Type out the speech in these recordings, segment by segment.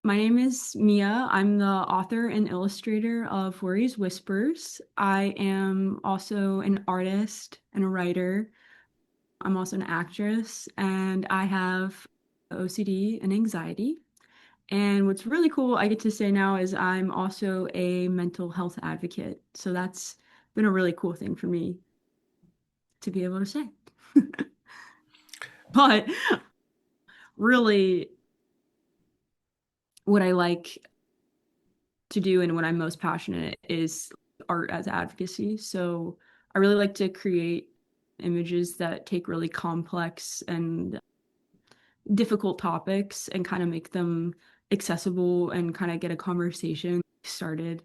My name is Mia. I'm the author and illustrator of Worries Whispers. I am also an artist and a writer. I'm also an actress, and I have OCD and anxiety. And what's really cool I get to say now is I'm also a mental health advocate. So that's been a really cool thing for me to be able to say. But really, what I like to do and what I'm most passionate is art as advocacy. So I really like to create images that take really complex and difficult topics and kind of make them accessible and kind of get a conversation started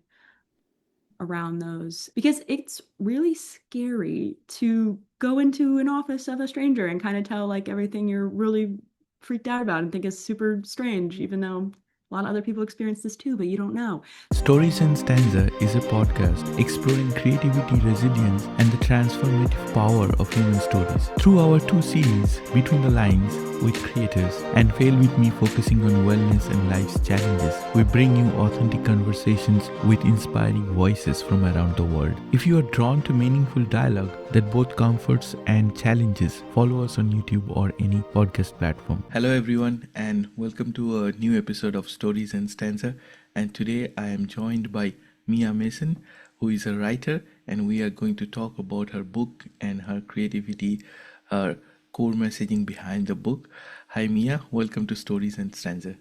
around those because it's really scary to go into an office of a stranger and kind of tell like everything you're really freaked out about and think is super strange, even though a lot of other people experience this too, but you don't know. Stories and Stanza is a podcast exploring creativity, resilience, and the transformative power of human stories. Through our two series, Between the Lines with creators and Fail With Me focusing on wellness and life's challenges, we bring you authentic conversations with inspiring voices from around the world. If you are drawn to meaningful dialogue that both comforts and challenges, follow us on YouTube or any podcast platform. Hello everyone and welcome to a new episode of Stories and Stanza. And today I am joined by Mia Mason, who is a writer, and we are going to talk about her book and her creativity, her core messaging behind the book. Hi Mia, welcome to Stories and Stanza.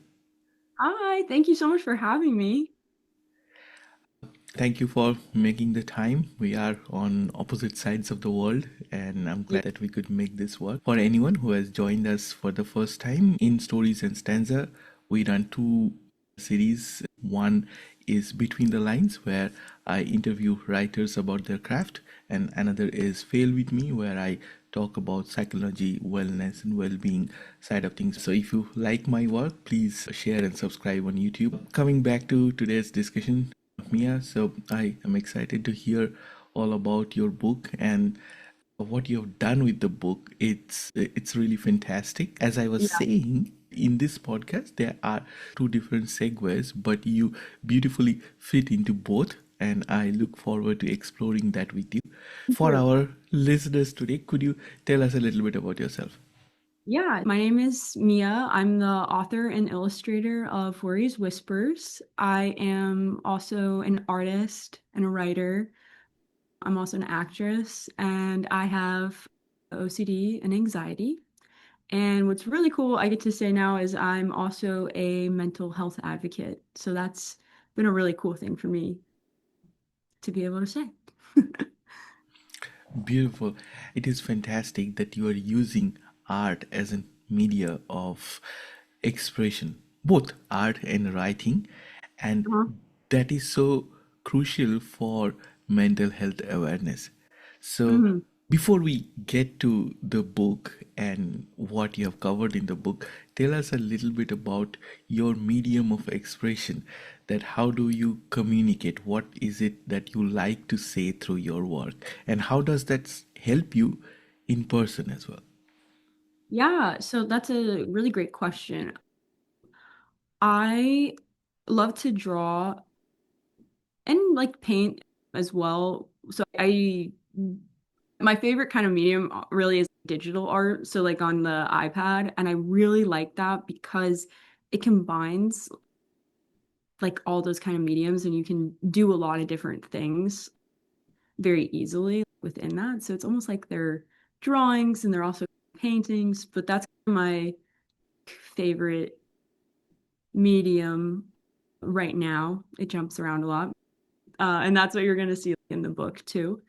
Hi, thank you so much for having me. Thank you for making the time. We are on opposite sides of the world, and I'm glad that we could make this work. For anyone who has joined us for the first time, in Stories and Stanza, we run two series. One is Between the Lines, where I interview writers about their craft, and another is Fail With Me, where I talk about psychology, wellness, and well-being side of things. So if you like my work, please share and subscribe on YouTube. Coming back to today's discussion, Mia, so I am excited to hear all about your book and what you have done with the book. It's really fantastic. As I was Yeah. saying, in this podcast there are two different segues, but you beautifully fit into both, and I look forward to exploring that with you. For our listeners today, could you tell us a little bit about yourself? Yeah, my name is Mia. I'm the author and illustrator of Worries Whispers. I am also an artist and a writer. I'm also an actress, and I have OCD and anxiety. And what's really cool I get to say now is I'm also a mental health advocate. So that's been a really cool thing for me to be able to say. Beautiful. It is fantastic that you are using art as a media of expression, both art and writing, and Uh-huh. that is so crucial for mental health awareness. So, Mhm. before we get to the book and what you have covered in the book, tell us a little bit about your medium of expression. That how do you communicate? What is it that you like to say through your work? And how does that help you in person as well? Yeah, so that's a really great question. I love to draw and like paint as well. So I my favorite kind of medium really is digital art, so like on the iPad, and I really like that because it combines like all those kind of mediums and you can do a lot of different things very easily within that. So it's almost like they're drawings and they're also paintings, but that's my favorite medium right now. It jumps around a lot. And that's what you're going to see in the book too.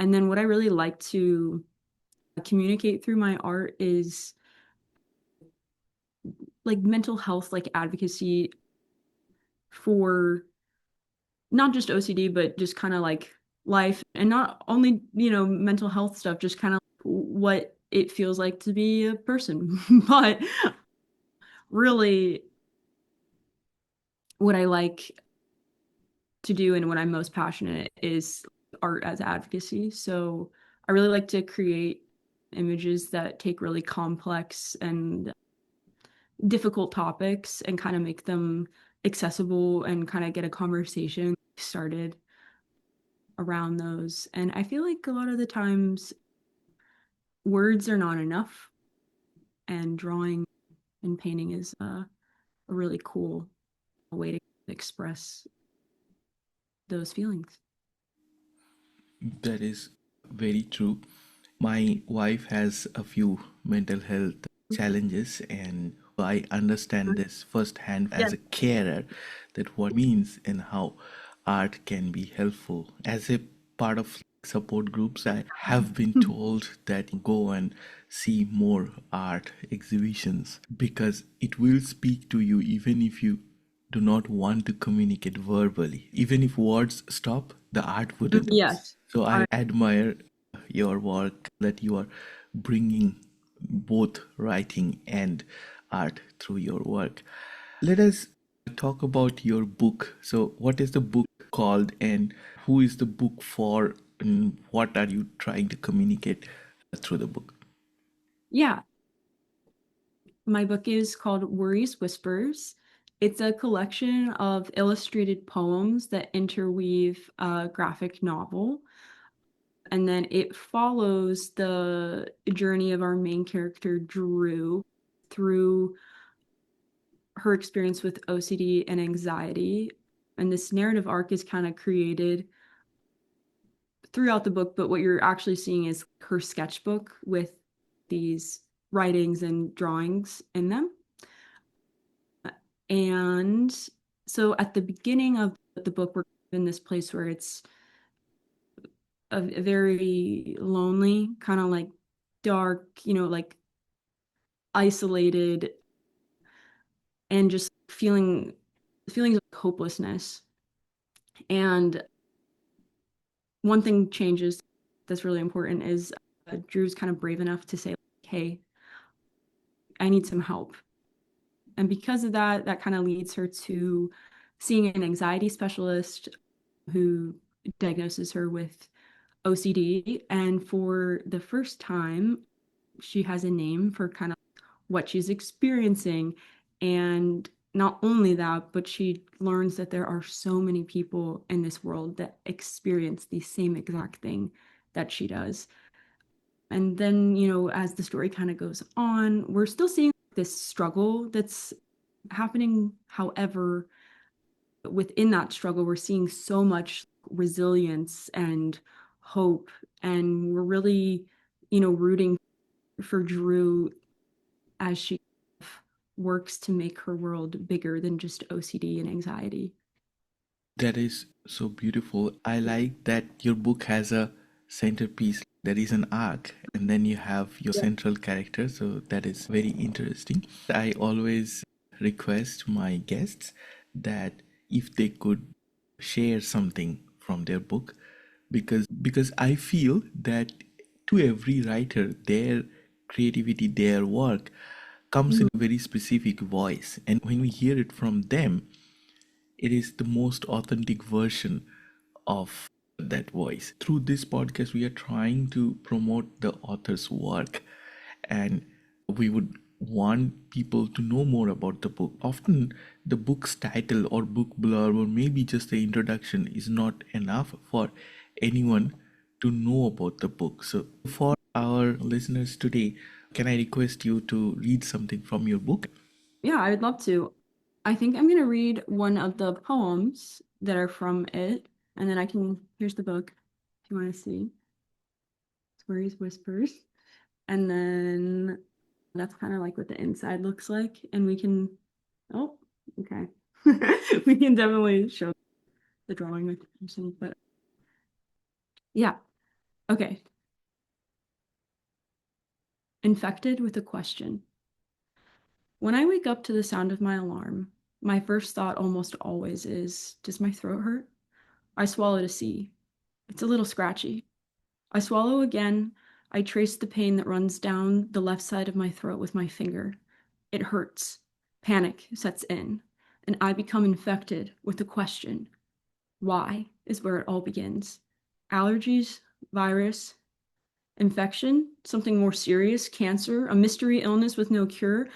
And then what I really like to communicate through my art is like mental health, like advocacy for not just OCD, but just kind of like life and not only, mental health stuff, just kind of what it feels like to be a person. But really, what I like to do and what I'm most passionate is art as advocacy. So I really like to create images that take really complex and difficult topics and kind of make them accessible and kind of get a conversation started around those. And I feel like a lot of the times words are not enough, and drawing and painting is a really cool way to express those feelings. That is very true. My wife has a few mental health challenges, and I understand this firsthand Yeah. as a carer that what means and how art can be helpful. As a part of support groups, I have been told that go and see more art exhibitions because it will speak to you even if you do not want to communicate verbally. Even if words stop, the art wouldn't. Yes. So I I admire your work that you are bringing both writing and art through your work. Let us talk about your book. So, what is the book called, and who is the book for, and what are you trying to communicate through the book? Yeah, my book is called Worries Whispers. It's a collection of illustrated poems that interweave a graphic novel. And then it follows the journey of our main character, Drew, through her experience with OCD and anxiety. And this narrative arc is kind of created throughout the book, but what you're actually seeing is her sketchbook with these writings and drawings in them. And so at the beginning of the book, we're in this place where it's a very lonely, kind of like dark, like isolated, and just feelings of hopelessness. And one thing changes that's really important is Drew's kind of brave enough to say, hey, I need some help. And because of that, that kind of leads her to seeing an anxiety specialist who diagnoses her with OCD. And for the first time, she has a name for kind of what she's experiencing. And not only that, but she learns that there are so many people in this world that experience the same exact thing that she does. And then, as the story kind of goes on, we're still seeing this struggle that's happening. However, within that struggle, we're seeing so much resilience and hope. And we're really, rooting for Drew as she works to make her world bigger than just OCD and anxiety. That is so beautiful. I like that your book has a centerpiece. There is an arc, and then you have your central character. So that is very interesting. I always request my guests that if they could share something from their book, because I feel that to every writer, their creativity, their work comes in a very specific voice, and when we hear it from them, it is the most authentic version of that voice. Through this podcast, we are trying to promote the author's work, and we would want people to know more about the book. Often, the book's title or book blurb, or maybe just the introduction, is not enough for anyone to know about the book. So, for our listeners today, can I request you to read something from your book? Yeah, I would love to. I think I'm going to read one of the poems that are from it, and then here's the book if you want to see. Stories, Whispers. And then that's kind of like what the inside looks like. And oh, okay. We can definitely show the drawing with person, but yeah. Okay. Infected with a question. When I wake up to the sound of my alarm, my first thought almost always is, does my throat hurt? I swallow to see. It's a little scratchy. I swallow again. I trace the pain that runs down the left side of my throat with my finger. It hurts. Panic sets in, and I become infected with the question. Why is where it all begins. Allergies, virus, infection, something more serious, cancer, a mystery illness with no cure.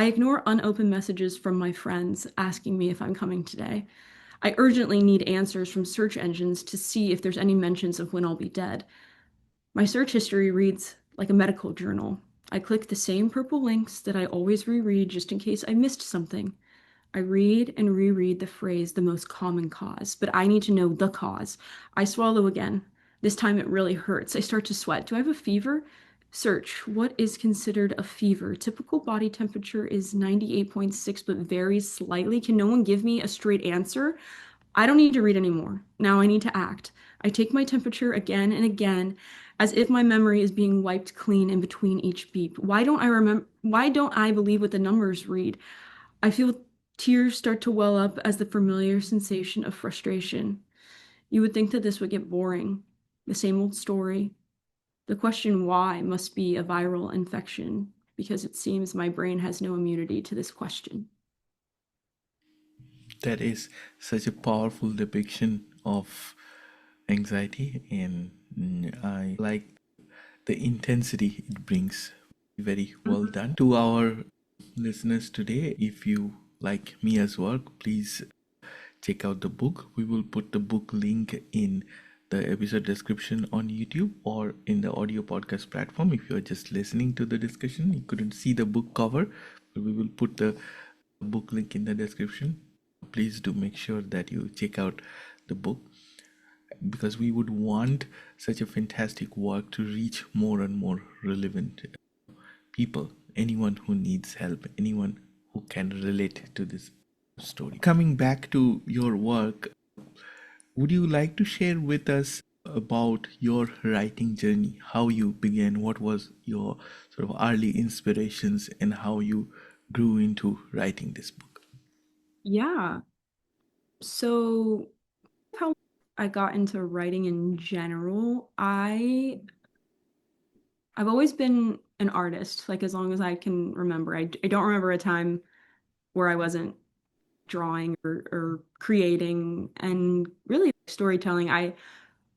I ignore unopened messages from my friends asking me if I'm coming today. I urgently need answers from search engines to see if there's any mentions of when I'll be dead. My search history reads like a medical journal. I click the same purple links that I always reread just in case I missed something. I read and reread the phrase the most common cause, but I need to know the cause. I swallow again. This time it really hurts. I start to sweat. Do I have a fever? Search. What is considered a fever? Typical body temperature is 98.6, but varies slightly. Can no one give me a straight answer? I don't need to read anymore. Now I need to act. I take my temperature again and again as if my memory is being wiped clean in between each beep. Why don't I believe what the numbers read? I feel tears start to well up as the familiar sensation of frustration. You would think that this would get boring. The same old story. The question why must be a viral infection because it seems my brain has no immunity to this question. That is such a powerful depiction of anxiety, and I like the intensity it brings. Very well Mhm. done. To our listeners today, if you like Mia's work, please check out the book. We will put the book link in the episode description on YouTube or in the audio podcast platform. If you're just listening to the discussion, you couldn't see the book cover, but we will put the book link in the description. Please do make sure that you check out the book, because we would want such a fantastic work to reach more and more relevant people, anyone who needs help, anyone who can relate to this story. Coming back to your work, would you like to share with us about your writing journey, how you began, what was your sort of early inspirations, and how you grew into writing this book? Yeah. So how I got into writing in general, I've always been an artist, like as long as I can remember. I don't remember a time where I wasn't drawing or creating and really storytelling. I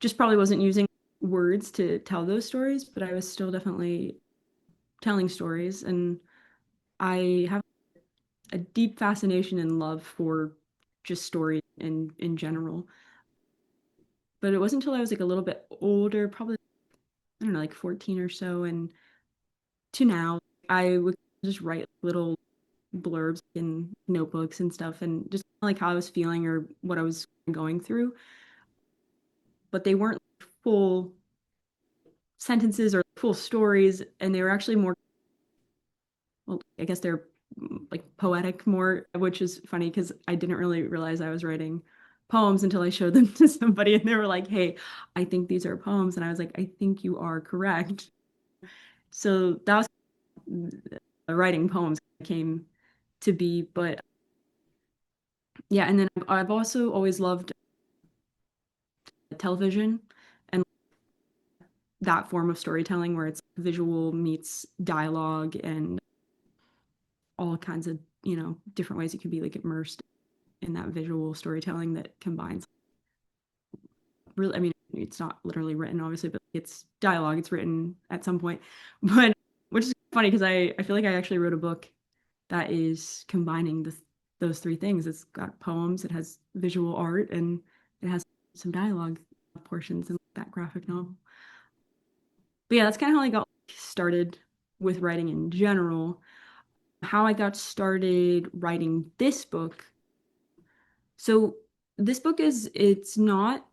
just probably wasn't using words to tell those stories, but I was still definitely telling stories. And I have a deep fascination and love for just stories in general. But it wasn't until I was like a little bit older, probably, I don't know, like 14 or so, and to now, I would just write little blurbs in notebooks and stuff and just like how I was feeling or what I was going through. But they weren't full sentences or full stories, and they were actually more, well, I guess they're like poetic more, which is funny because I didn't really realize I was writing poems until I showed them to somebody and they were like, "Hey, I think these are poems." And I was like, "I think you are correct." So that was writing poems came to be, but yeah, and then I've also always loved television and that form of storytelling where it's visual meets dialogue and all kinds of, different ways you can be like immersed in that visual storytelling that combines really, I mean, it's not literally written obviously, but it's dialogue, it's written at some point. But which is funny because I feel like I actually wrote a book that is combining those three things. It's got poems, it has visual art, and it has some dialogue portions in that graphic novel. But yeah, that's kind of how I got started with writing in general. How I got started writing this book. So this book it's not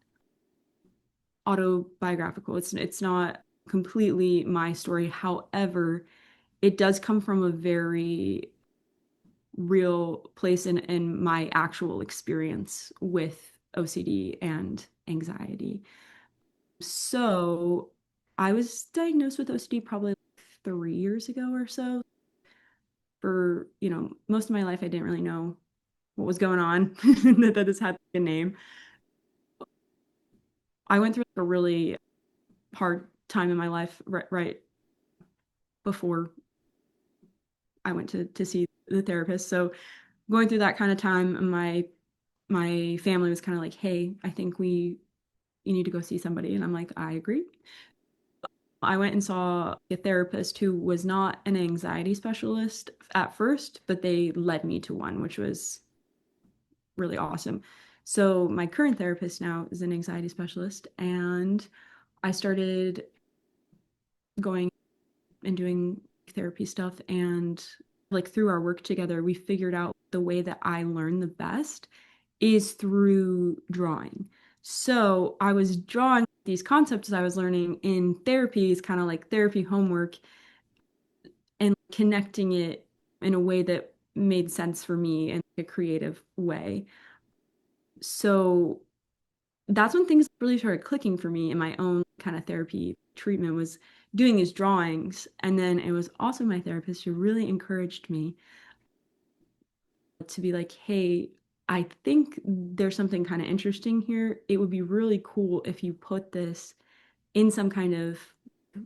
autobiographical. It's not completely my story. However, it does come from a very real place in my actual experience with OCD and anxiety. So I was diagnosed with OCD probably 3 years ago or so. For, most of my life, I didn't really know what was going on, that this had a name. I went through a really hard time in my life right before I went to see the therapist. So going through that kind of time, my family was kind of like, "Hey, I think you need to go see somebody." And I'm like, "I agree." I went and saw a therapist who was not an anxiety specialist at first, but they led me to one, which was really awesome. So my current therapist now is an anxiety specialist, and I started going and doing therapy stuff. And like through our work together, we figured out the way that I learn the best is through drawing. So I was drawing these concepts I was learning in therapy, is kind of like therapy homework, and connecting it in a way that made sense for me in a creative way. So that's when things really started clicking for me in my own kind of therapy treatment, was doing these drawings. And then it was also my therapist who really encouraged me to be like, hey, I think there's something kind of interesting here. It would be really cool if you put this in some kind of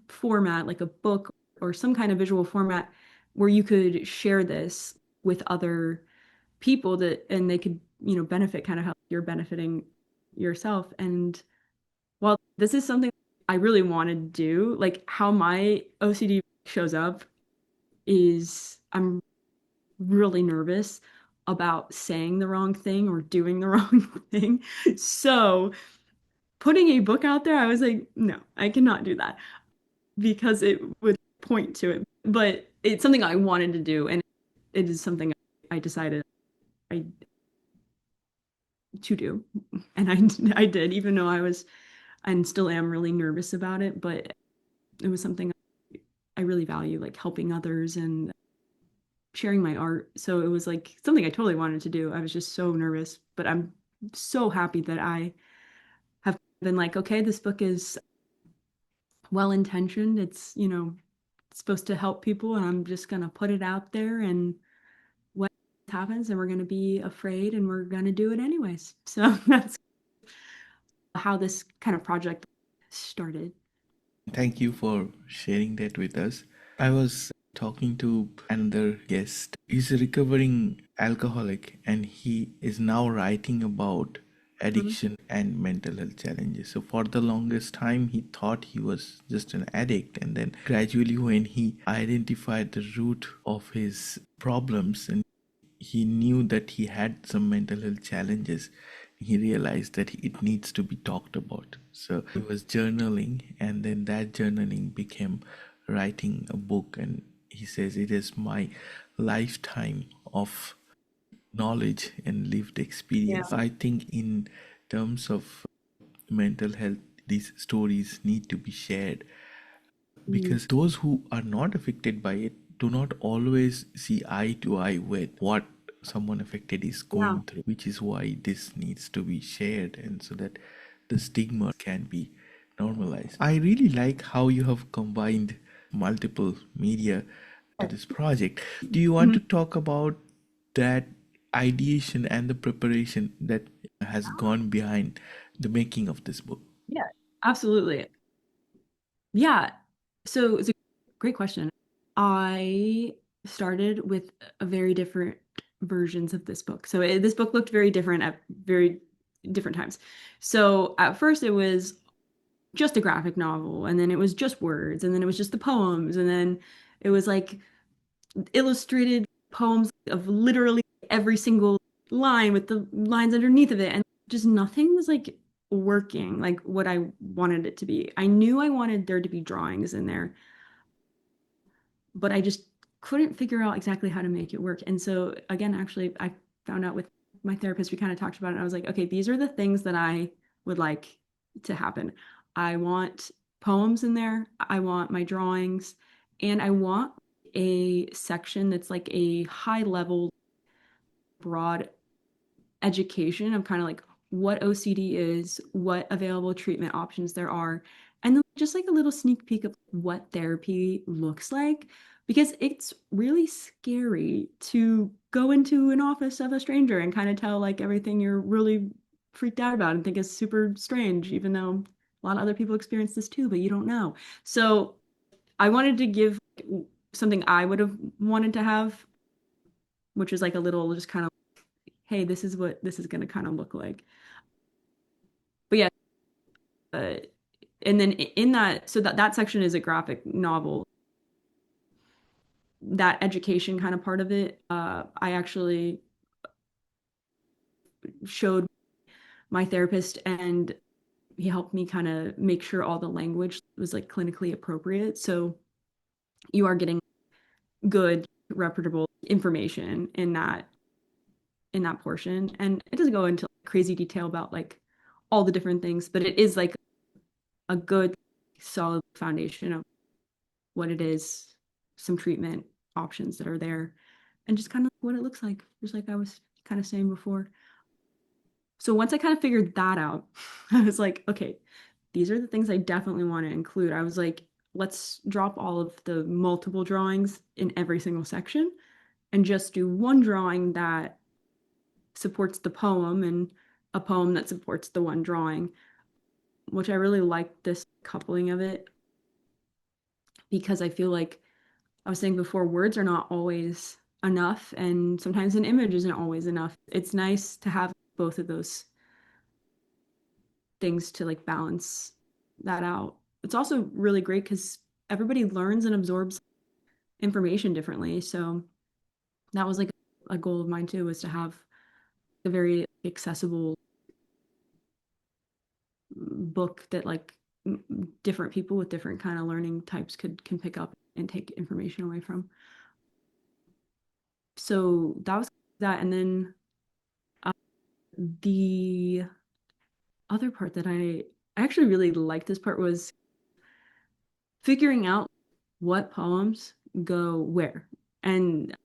format, like a book or some kind of visual format where you could share this with other people that and they could, benefit kind of how you're benefiting yourself. And while this is something I really want to do, like how my OCD shows up is I'm really nervous about saying the wrong thing or doing the wrong thing. So putting a book out there, I was like, no, I cannot do that because it would point to it. But it's something I wanted to do, and it is something I decided I to do, and I did, even though I was and still am really nervous about it. But it was something I really value, like helping others and sharing my art. So it was like something I totally wanted to do. I was just so nervous, but I'm so happy that I have been like, okay, this book is well intentioned. It's, it's supposed to help people, and I'm just gonna put it out there, and what happens, and we're gonna be afraid, and we're gonna do it anyways. So that's how this kind of project started. Thank you for sharing that with us. I was talking to another guest. He's a recovering alcoholic and he is now writing about Mhm. addiction and mental health challenges. So, for the longest time, he thought he was just an addict, and then gradually, when he identified the root of his problems and he knew that he had some mental health challenges, he realized that it needs to be talked about. So he was journaling, and then that journaling became writing a book. And he says, it is my lifetime of knowledge and lived Yeah. experience. I think in terms of mental health, these stories need to be shared, Mhm. because those who are not affected by it do not always see eye to eye with what someone affected is Yeah. going through, which is why this needs to be shared, and so that the stigma can be normalized. I really like how you have combined multiple media to this project. Do you want Mhm. to talk about that ideation and the preparation that has gone behind the making of this book? Yeah, absolutely. Yeah. So it's a great question. I started with a very different versions of this book. So this book looked very different at very different times. So at first it was just a graphic novel, and then it was just words, and then it was just the poems, and then it was like illustrated poems of literally every single line with the lines underneath of it. And just nothing was like working like what I wanted it to be. I knew I wanted there to be drawings in there, but I just couldn't figure out exactly how to make it work. And so again, actually, I found out with my therapist, we kind of talked about it. And I was like, okay, these are the things that I would like to happen. I want poems in there. I want my drawings, and I want a section that's like a high level, broad education of kind of like what OCD is, what available treatment options there are, and then just like a little sneak peek of what therapy looks like. Because it's really scary to go into an office of a stranger and kind of tell like everything you're really freaked out about and think is super strange, even though a lot of other people experience this too, but you don't know. So I wanted to give something I would have wanted to have, which is like a little just kind of, hey, this is what this is going to kind of look like. But yeah, uh, And then in that, so that section is a graphic novel. That education kind of part of it, I actually showed my therapist, and he helped me kind of make sure all the language was like clinically appropriate. So you are getting good, reputable information in that portion. And it doesn't go into crazy detail about like all the different things, but it is like a good, solid foundation of what it is, some treatment options that are there, and just kind of what it looks like, just like I was kind of saying before. So once I kind of figured that out, I was like, okay, these are the things I definitely want to include. I was like, let's drop all of the multiple drawings in every single section and just do one drawing that supports the poem and a poem that supports the one drawing, which I really liked this coupling of it because I feel like I was saying before, words are not always enough, and sometimes an image isn't always enough. It's nice to have both of those things to like balance that out. It's also really great because everybody learns and absorbs information differently. So that was like a goal of mine too, was to have a very accessible book that like different people with different kind of learning types can pick up and take information away from. So that was that. And then uh, the other part that I actually really liked this part was figuring out what poems go where and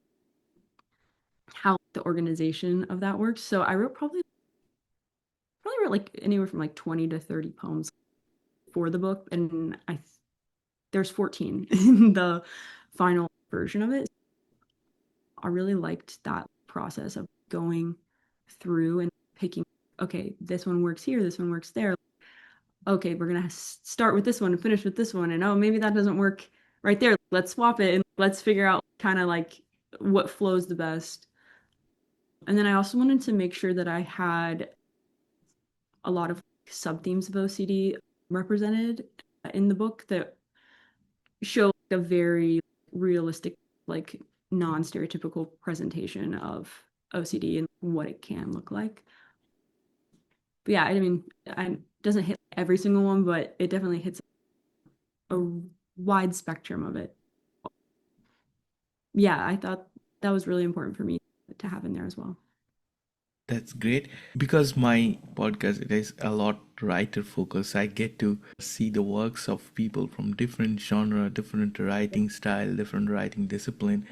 how the organization of that works. So I wrote probably wrote like anywhere from like 20 to 30 poems for the book, and there's 14 in the final version of it. I really liked that process of going through and picking, okay, this one works here, this one works there. Okay, we're gonna start with this one and finish with this one, and oh, maybe that doesn't work right there. Let's swap it and let's figure out kind of like what flows the best. And then I also wanted to make sure that I had a lot of sub themes of OCD represented in the book that show a very realistic, like non-stereotypical presentation of OCD and what it can look like. But yeah, I mean, it doesn't hit every single one, but it definitely hits a wide spectrum of it. Yeah, I thought that was really important for me to have in there as well. That's great because my podcast it is a lot writer focused. I get to see the works of people from different genre, different writing style, different writing discipline,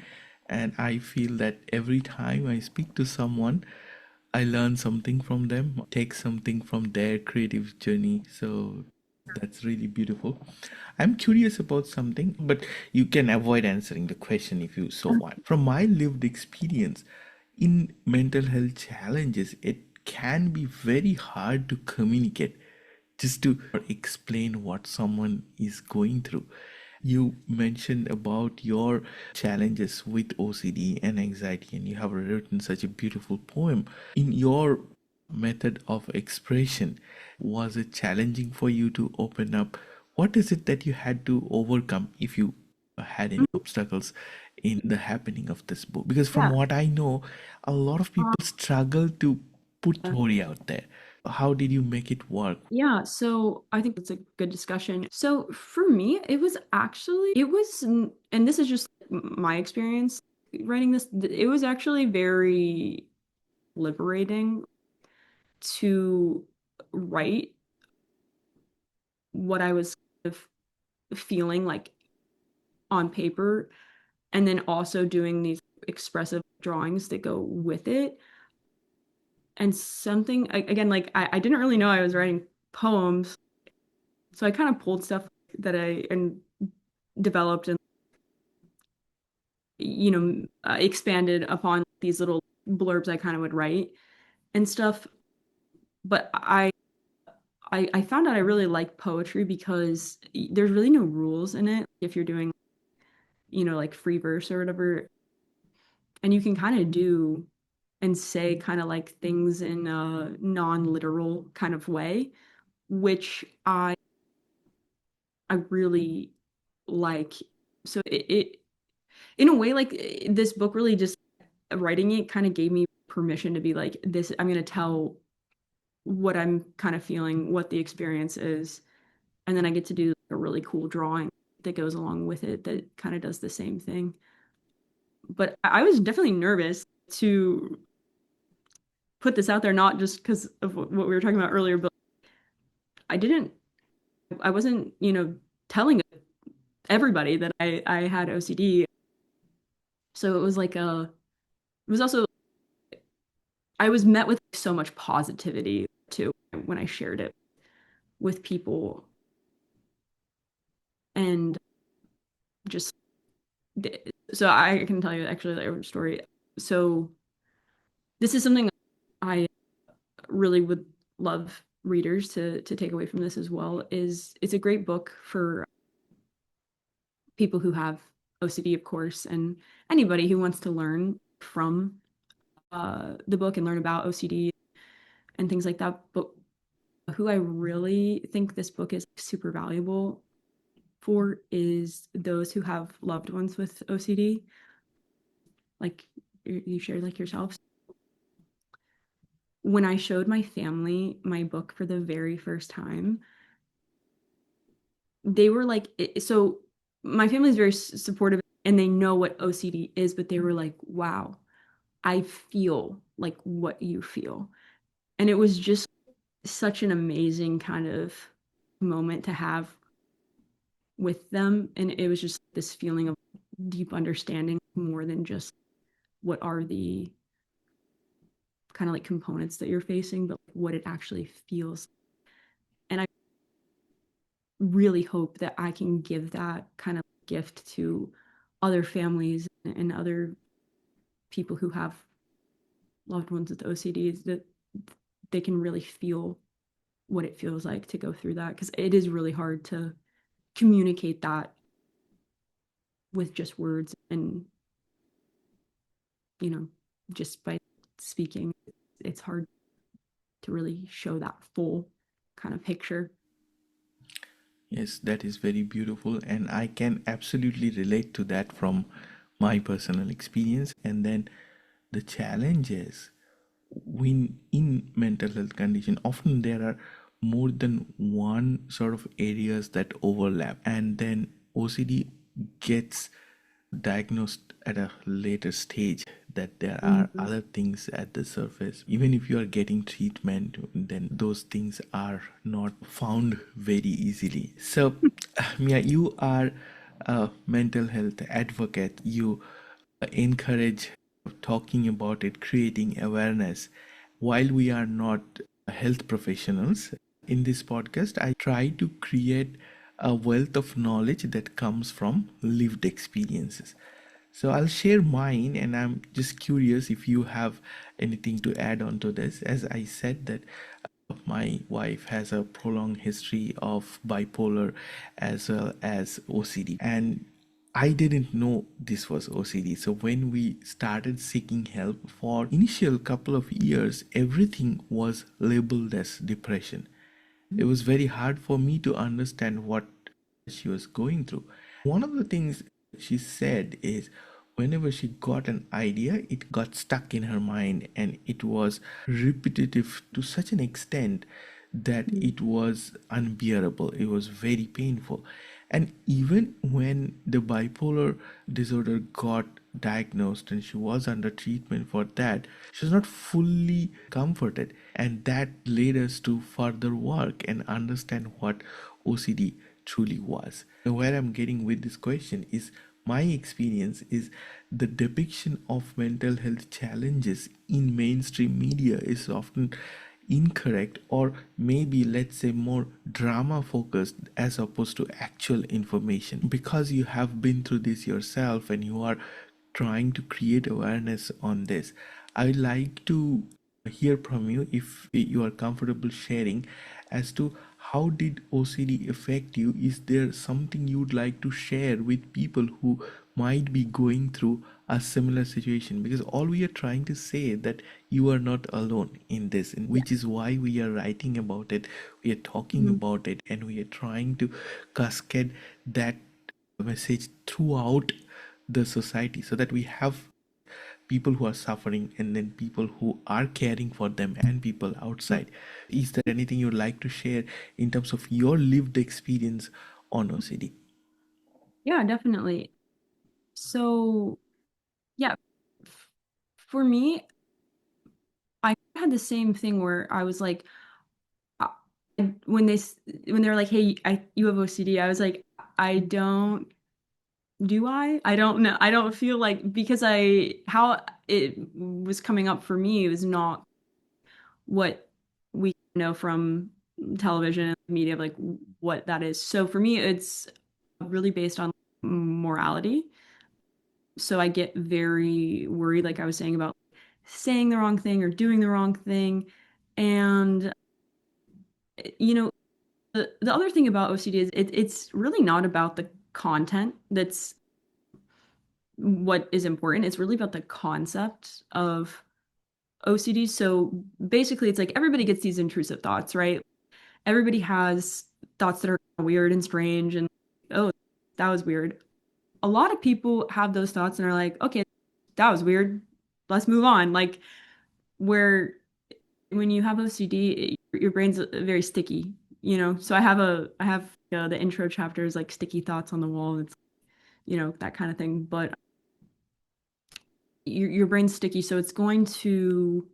and I feel that every time I speak to someone, I learn something from them, take something from their creative journey. So that's really beautiful. I'm curious about something, but you can avoid answering the question if you so want. From my lived experience, in mental health challenges, it can be very hard to communicate, just to explain what someone is going through. You mentioned about your challenges with OCD and anxiety, and you have written such a beautiful poem. In your method of expression, was it challenging for you to open up? What is it that you had to overcome if you had any obstacles in the happening of this book? Because from Yeah. what I know, a lot of people struggle to put story out there. How did you make it work? Yeah, so I think that's a good discussion. So for me, and this is just my experience writing this, it was actually very liberating to write what I was kind of feeling like on paper, and then also doing these expressive drawings that go with it. And something, again, like I didn't really know I was writing poems, so I kind of pulled stuff that I and developed and expanded upon these little blurbs I kind of would write and stuff. But I found out I really like poetry because there's really no rules in it if you're doing, like free verse or whatever. And you can kind of do and say kind of like things in a non-literal kind of way, which I I really like. So it in a way, like this book really just writing it kind of gave me permission to be like, this, I'm gonna tell what I'm kind of feeling, what the experience is, and then I get to do a really cool drawing that goes along with it that kind of does the same thing. But I was definitely nervous to put this out there, not just because of what we were talking about earlier, but I didn't, I wasn't, telling everybody that I had OCD. So it was like it was also, I was met with so much positivity too when I shared it with people. And just, so I can tell you actually a story. So this is something I really would love readers to take away from this as well, is it's a great book for people who have OCD, of course, and anybody who wants to learn from the book and learn about OCD and things like that. But who I really think this book is super valuable for is those who have loved ones with OCD, like you shared, like yourself. When I showed my family my book for the very first time, they were like, so my family is very supportive and they know what OCD is, but they were like, wow, I feel like what you feel. And it was just such an amazing kind of moment to have with them. And it was just this feeling of deep understanding more than just what are the kind of like components that you're facing, but what it actually feels. And I really hope that I can give that kind of gift to other families and other people who have loved ones with OCDs, that they can really feel what it feels like to go through that, because it is really hard to communicate that with just words and you know just by speaking. It's hard to really show that full kind of picture. Yes, that is very beautiful, and I can absolutely relate to that from my personal experience. And then the challenges when in mental health condition, often there are more than one sort of areas that overlap, and then OCD gets diagnosed at a later stage, that there are Mhm. other things at the surface. Even if you are getting treatment, then those things are not found very easily. So Mia, you are a mental health advocate. You encourage talking about it, creating awareness. While we are not health professionals, in this podcast, I try to create a wealth of knowledge that comes from lived experiences. So I'll share mine, and I'm just curious if you have anything to add on to this. As I said, that my wife has a prolonged history of bipolar as well as OCD, and I didn't know this was OCD. So when we started seeking help for initial couple of years, everything was labeled as depression. It was very hard for me to understand what she was going through. One of the things she said is whenever she got an idea, it got stuck in her mind and it was repetitive to such an extent that it was unbearable. It was very painful. And even when the bipolar disorder got diagnosed and she was under treatment for that, she was not fully comforted. And that led us to further work and understand what OCD truly was. And where I'm getting with this question is my experience is the depiction of mental health challenges in mainstream media is often incorrect, or maybe let's say more drama focused as opposed to actual information. Because you have been through this yourself and you are trying to create awareness on this, I'd like to hear from you if you are comfortable sharing as to how did OCD affect you? Is there something you'd like to share with people who might be going through a similar situation? Because all we are trying to say that you are not alone in this, and Yeah. which is why we are writing about it, we are talking Mhm. about it, and we are trying to cascade that message throughout the society so that we have people who are suffering and then people who are caring for them and people outside. Is there anything you'd like to share in terms of your lived experience on OCD? Yeah, definitely. So, yeah, for me, I had the same thing where I was like, uh, when when they were like, "Hey, you have OCD," I was like, "I don't. Do I? I don't know. I don't feel like because I how it was coming up for me was not what we know from television and media, like what that is. So for me, it's really based on morality. So I get very worried, like I was saying, about saying the wrong thing or doing the wrong thing. And, the other thing about OCD is it's really not about the content that's what is important. It's really about the concept of OCD. So basically, it's like everybody gets these intrusive thoughts, right? Everybody has thoughts that are weird and strange and, oh, that was weird. A lot of people have those thoughts and are like, okay, that was weird. Let's move on. Like, where when you have OCD, your brain's very sticky, So I have the intro chapters like sticky thoughts on the wall. It's, that kind of thing. But your brain's sticky, so it's going to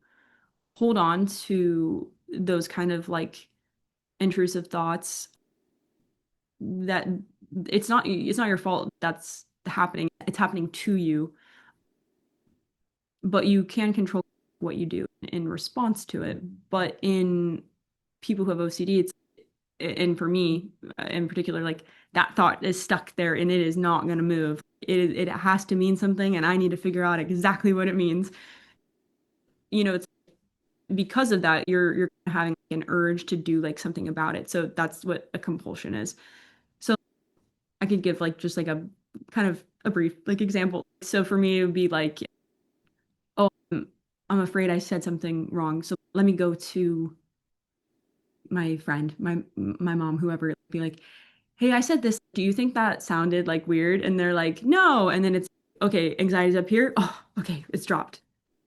hold on to those kind of like intrusive thoughts that it's not your fault that's happening. It's happening to you, but you can control what you do in response to it. But in people who have OCD, and for me in particular, like that thought is stuck there and it is not going to move. It has to mean something, and I need to figure out exactly what it means. It's because of that you're having an urge to do like something about it. So that's what a compulsion is. So I could give like just like a kind of a brief like example. So for me, it would be like, oh, I'm afraid I said something wrong. So let me go to my friend, my mom, whoever, be like, hey, I said this. Do you think that sounded like weird? And they're like, no. And then it's okay, anxiety's up here. Oh, okay, it's dropped.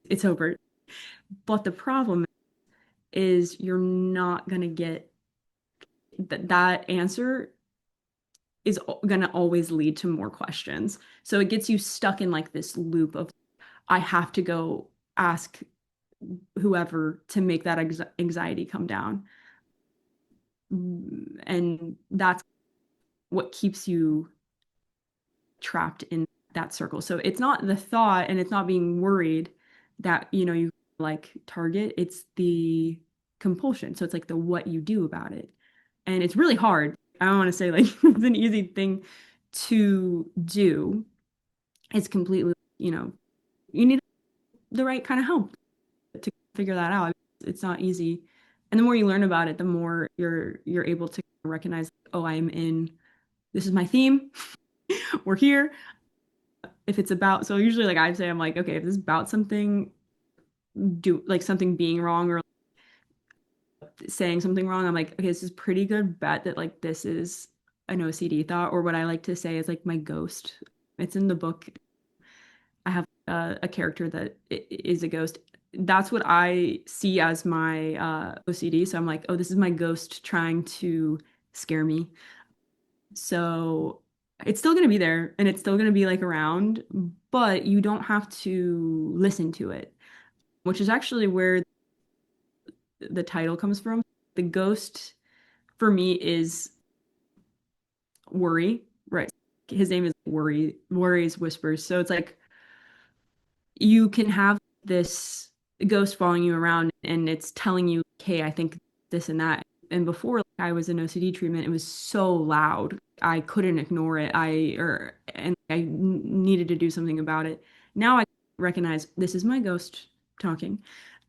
It's over. But the problem is you're not gonna get that answer is going to always lead to more questions. So it gets you stuck in like this loop of I have to go ask whoever to make that anxiety come down. And that's what keeps you trapped in that circle. So it's not the thought and it's not being worried that, you like target, it's the compulsion. So it's like the what you do about it. And it's really hard. I don't want to say like it's an easy thing to do. It's completely, you need the right kind of help to figure that out. It's not easy. And the more you learn about it, the more you're able to recognize, oh, I'm in, this is my theme. We're here. If it's about, so usually like I say, I'm like, okay, if this is about something, do like something being wrong or saying something wrong, I'm like, okay, this is pretty good bet that like this is an OCD thought, or what I like to say is like my ghost. It's in the book. I have a character that is a ghost. That's what I see as my OCD. So I'm like, oh, this is my ghost trying to scare me. So it's still going to be there and it's still going to be like around, but you don't have to listen to it, which is actually where the title comes from. The ghost for me is worry, right? His name is Worry. Worries whispers. So it's like you can have this ghost following you around and it's telling you, hey, I think this and that. And before like, I was in OCD treatment, it was so loud. I couldn't ignore it. And I needed to do something about it. Now I recognize this is my ghost talking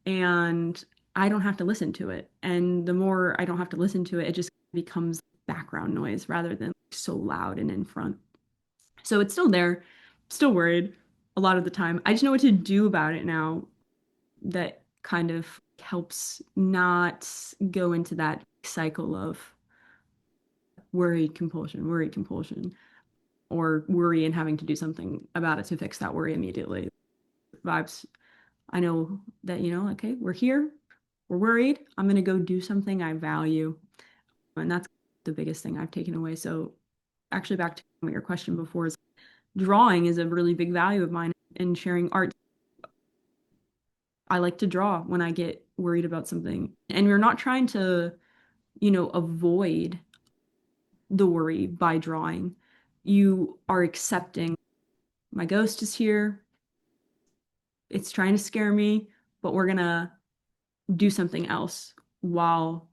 and I don't have to listen to it. And the more I don't have to listen to it, it just becomes background noise rather than so loud and in front. So it's still there, still worried a lot of the time. I just know what to do about it now that kind of helps not go into that cycle of worry, compulsion, or worry and having to do something about it to fix that worry immediately. Vibes. I know that, okay, we're here, we're worried. I'm going to go do something I value. And that's the biggest thing I've taken away. So, actually, back to your question before, is drawing is a really big value of mine in sharing art. I like to draw when I get worried about something. And we're not trying to, avoid the worry by drawing. You are accepting my ghost is here. It's trying to scare me, but we're going to do something else while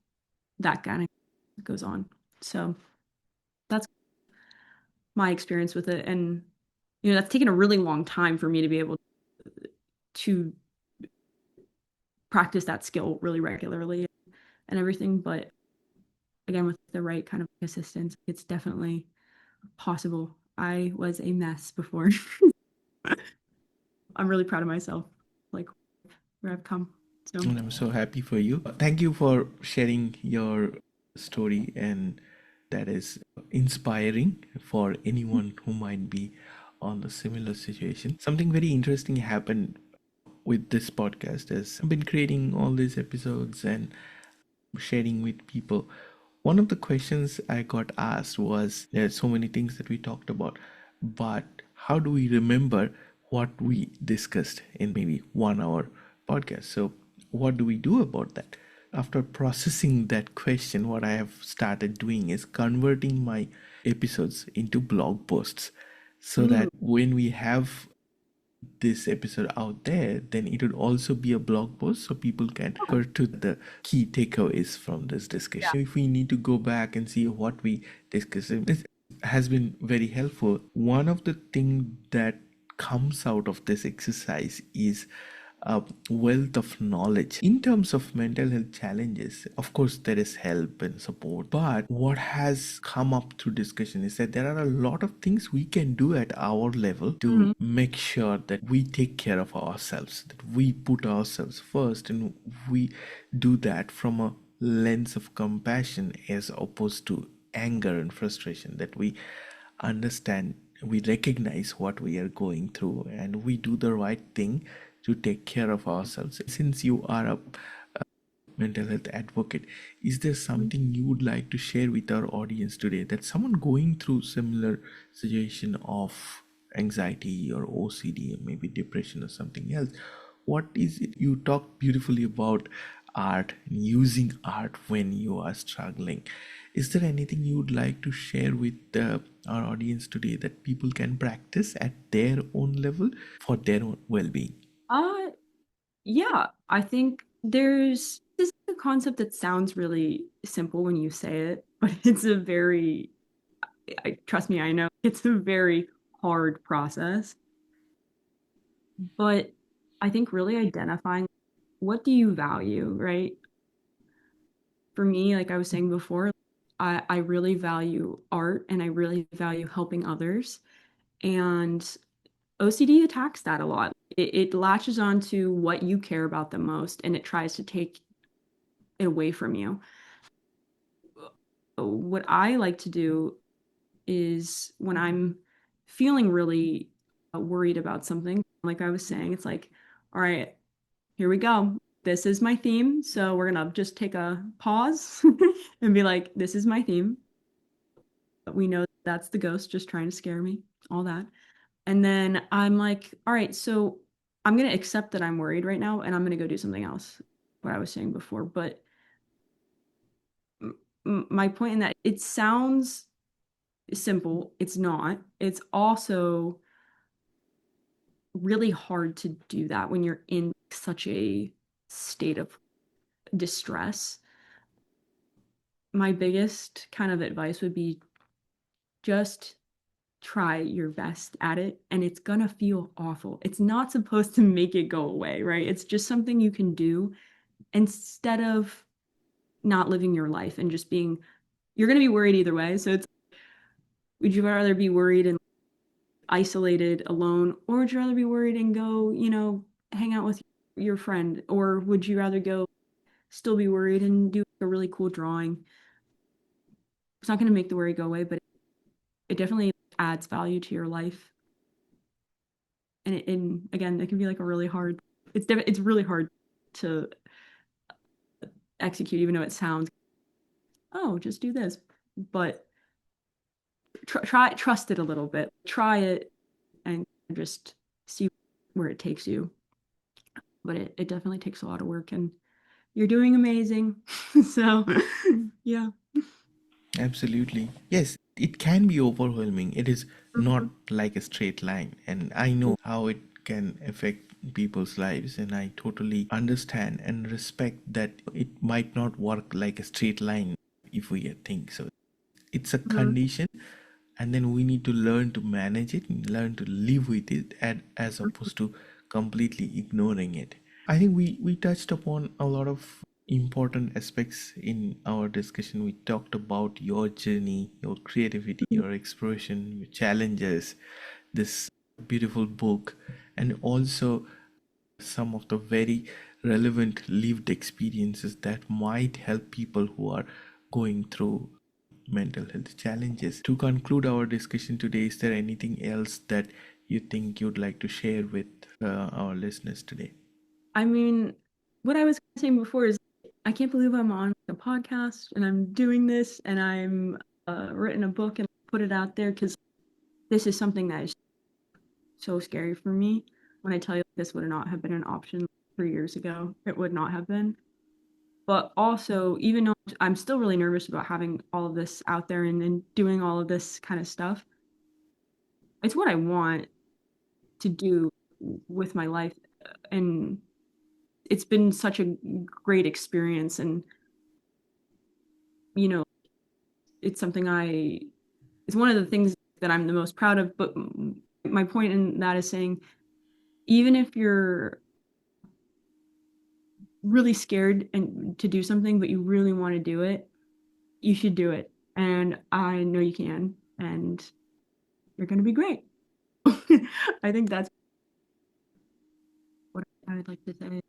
that kind of goes on. So that's my experience with it. And, that's taken a really long time for me to be able to practice that skill really regularly and everything. But again, with the right kind of assistance, it's definitely possible. I was a mess before. I'm really proud of myself, like where I've come. So, And I'm so happy for you. Thank you for sharing your story, and that is inspiring for anyone who might be on the similar situation. Something very interesting happened with this podcast as I've been creating all these episodes and sharing with people. One of the questions I got asked was, there are so many things that we talked about, but how do we remember what we discussed in maybe 1 hour podcast? So what do we do about that? After processing that question, what I have started doing is converting my episodes into blog posts, so that when we have this episode out there, then it would also be a blog post so people can refer to the key takeaways from this yeah. discussion. If we need to go back and see what we discussed, it has been very helpful. One of the things that comes out of this exercise is a wealth of knowledge in terms of mental health challenges. Of course, there is help and support, but what has come up through discussion is that there are a lot of things we can do at our level to make sure that we take care of ourselves, that we put ourselves first, and we do that from a lens of compassion as opposed to anger and frustration, that we understand, we recognize what we are going through, and we do the right thing to take care of ourselves. Since you are a mental health advocate, is there something you would like to share with our audience today, that someone going through similar situation of anxiety or OCD or maybe depression or something else, what is it? You talk beautifully about art and using art when you are struggling. Is there anything you would like to share with our audience today that people can practice at their own level for their own well-being? uh, yeah, I think there's this is a concept that sounds really simple when you say it, but it's a very, trust me, I know it's a very hard process. But I think really identifying what do you value, right? For me, like I was saying before, I really value art and I really value helping others. And OCD attacks that a lot. It latches onto what you care about the most and it tries to take it away from you. What I like to do is when I'm feeling really worried about something, like I was saying, it's like, all right, here we go. This is my theme. So we're gonna just take a pause and be like, this is my theme. We know that's the ghost just trying to scare me, all that. And then I'm like, all right, so I'm gonna accept that I'm worried right now and I'm gonna go do something else, what I was saying before. But my point in that it sounds simple, it's not. It's also really hard to do that when you're in such a state of distress. My biggest kind of advice would be just try your best at it and it's gonna feel awful. It's not supposed to make it go away, right? It's just something you can do instead of not living your life and just being you're going to be worried either way. So it's, would you rather be worried and isolated alone, or would you rather be worried and go, hang out with your friend? Or would you rather go still be worried and do a really cool drawing? It's not going to make the worry go away, but it definitely adds value to your life. And again, it can be like a really hard, it's really hard to execute, even though it sounds, oh, just do this. But trust it a little bit. Try it and just see where it takes you. But it definitely takes a lot of work, and you're doing amazing. So, yeah. Absolutely. Yes, it can be overwhelming. It is not Mhm. like a straight line. And I know how it can affect people's lives. And I totally understand and respect that it might not work like a straight line if we think so. It's a Mhm. condition, and then we need to learn to manage it and learn to live with it as opposed to completely ignoring it. I think we touched upon a lot of important aspects in our discussion. We talked about your journey, your creativity, your expression, your challenges, this beautiful book, and also some of the very relevant lived experiences that might help people who are going through mental health challenges. To conclude our discussion today, is there anything else that you think you'd like to share with our listeners today? I mean, what I was saying before is I can't believe I'm on a podcast and I'm doing this and I'm written a book and put it out there because this is something that is so scary for me. When I tell you this would not have been an option 3 years ago, it would not have been. But also, even though I'm still really nervous about having all of this out there and doing all of this kind of stuff, it's what I want to do with my life. And it's been such a great experience. And, you know, it's something it's one of the things that I'm the most proud of. But my point in that is saying, even if you're really scared and to do something, but you really want to do it, you should do it. And I know you can, and you're going to be great. I think that's what I would like to say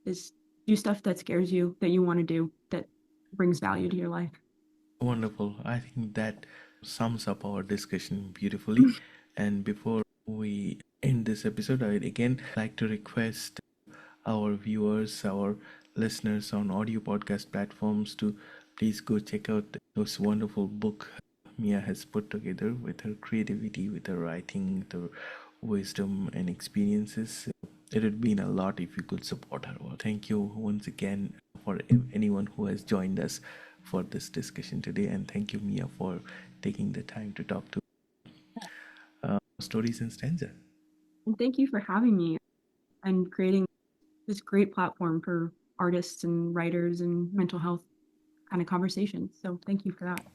is do stuff that scares you, that you want to do, that brings value to your life. Wonderful. I think that sums up our discussion beautifully. And before we end this episode, I'd again like to request our viewers, our listeners on audio podcast platforms to please go check out those wonderful book Mia has put together with her creativity, with her writing, with her wisdom and experiences. It would mean a lot if you could support her. Well, thank you once again for anyone who has joined us for this discussion today, and thank you, Mia, for taking the time to talk to Stories and Stanza. And thank you for having me and creating this great platform for artists and writers and mental health kind of conversations. So thank you for that.